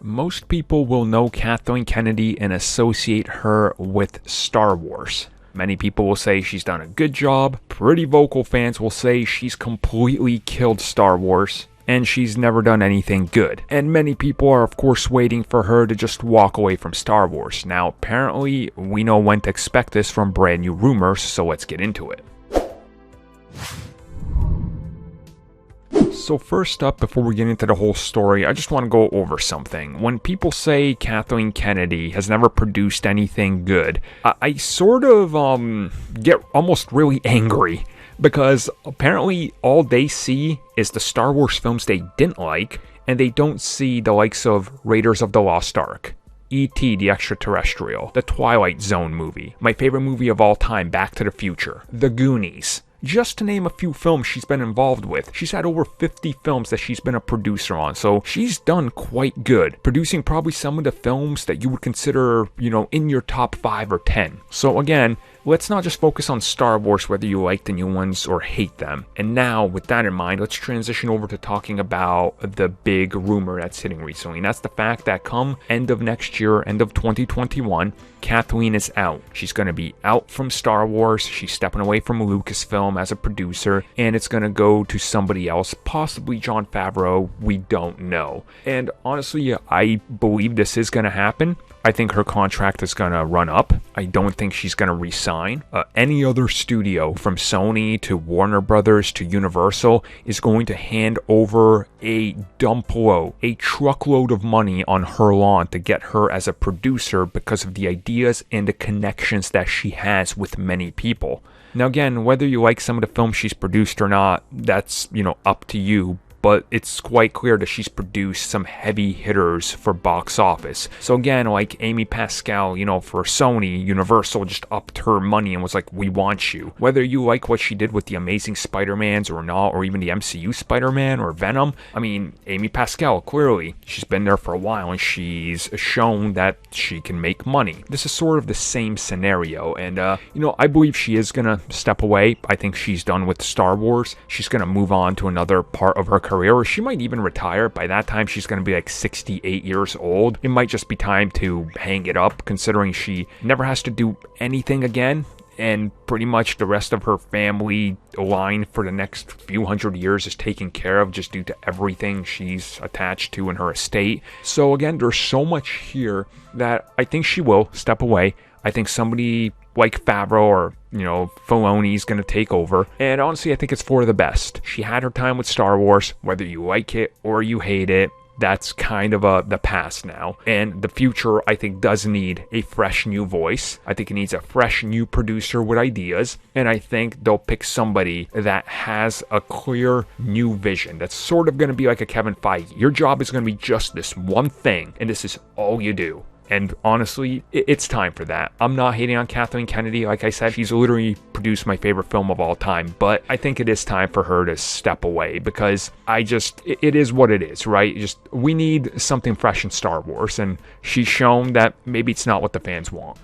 Most people will know Kathleen Kennedy and associate her with Star Wars. Many people will say she's done a good job. Pretty vocal fans will say she's completely killed Star Wars, and she's never done anything good. And many people are of course waiting for her to just walk away from Star Wars. Now apparently we know when to expect this from brand new rumors, so let's get into it. So first up, before we get into the whole story, I just want to go over something. When people say Kathleen Kennedy has never produced anything good, I sort of get almost really angry, because apparently all they see is the Star Wars films they didn't like, and they don't see the likes of Raiders of the Lost Ark, E.T. the Extraterrestrial, the Twilight Zone movie, my favorite movie of all time, Back to the Future, The Goonies. Just to name a few films she's been involved with. She's had over 50 films that she's been a producer on, so she's done quite good, producing probably some of the films that you would consider, in your top 5 or 10. So again, let's not just focus on Star Wars, whether you like the new ones or hate them. And now, with that in mind, let's transition over to talking about the big rumor that's hitting recently. And that's the fact that come end of next year, end of 2021, Kathleen is out. She's going to be out from Star Wars. She's stepping away from Lucasfilm as a producer, and it's going to go to somebody else, possibly Jon Favreau. We don't know. And honestly, I believe this is going to happen. I think her contract is going to run up. I don't think she's going to resign. Any other studio, from Sony to Warner Brothers to Universal, is going to hand over a dump load, a truckload of money on her lawn to get her as a producer because of the ideas and the connections that she has with many people. Now again, whether you like some of the films she's produced or not, that's, up to you. But it's quite clear that she's produced some heavy hitters for box office. So again, like Amy Pascal, for Sony, Universal just upped her money and was like, we want you. Whether you like what she did with the Amazing Spider-Mans or not, or even the MCU Spider-Man or Venom, Amy Pascal, clearly, she's been there for a while and she's shown that she can make money. This is sort of the same scenario. And, I believe she is going to step away. I think she's done with Star Wars. She's going to move on to another part of her career, or she might even retire. By that time, she's going to be like 68 years old. It might just be time to hang it up, considering she never has to do anything again, and pretty much the rest of her family line for the next few hundred years is taken care of just due to everything she's attached to in her estate. So again, there's so much here that I think she will step away. I think somebody like Favreau or, Filoni is going to take over. And honestly, I think it's for the best. She had her time with Star Wars. Whether you like it or you hate it, that's kind of the past now. And the future, I think, does need a fresh new voice. I think it needs a fresh new producer with ideas. And I think they'll pick somebody that has a clear new vision. That's sort of going to be like a Kevin Feige. Your job is going to be just this one thing, and this is all you do. And honestly, it's time for that. I'm not hating on Kathleen Kennedy. Like I said, she's literally produced my favorite film of all time. But I think it is time for her to step away, because it is what it is, right? We need something fresh in Star Wars. And she's shown that maybe it's not what the fans want.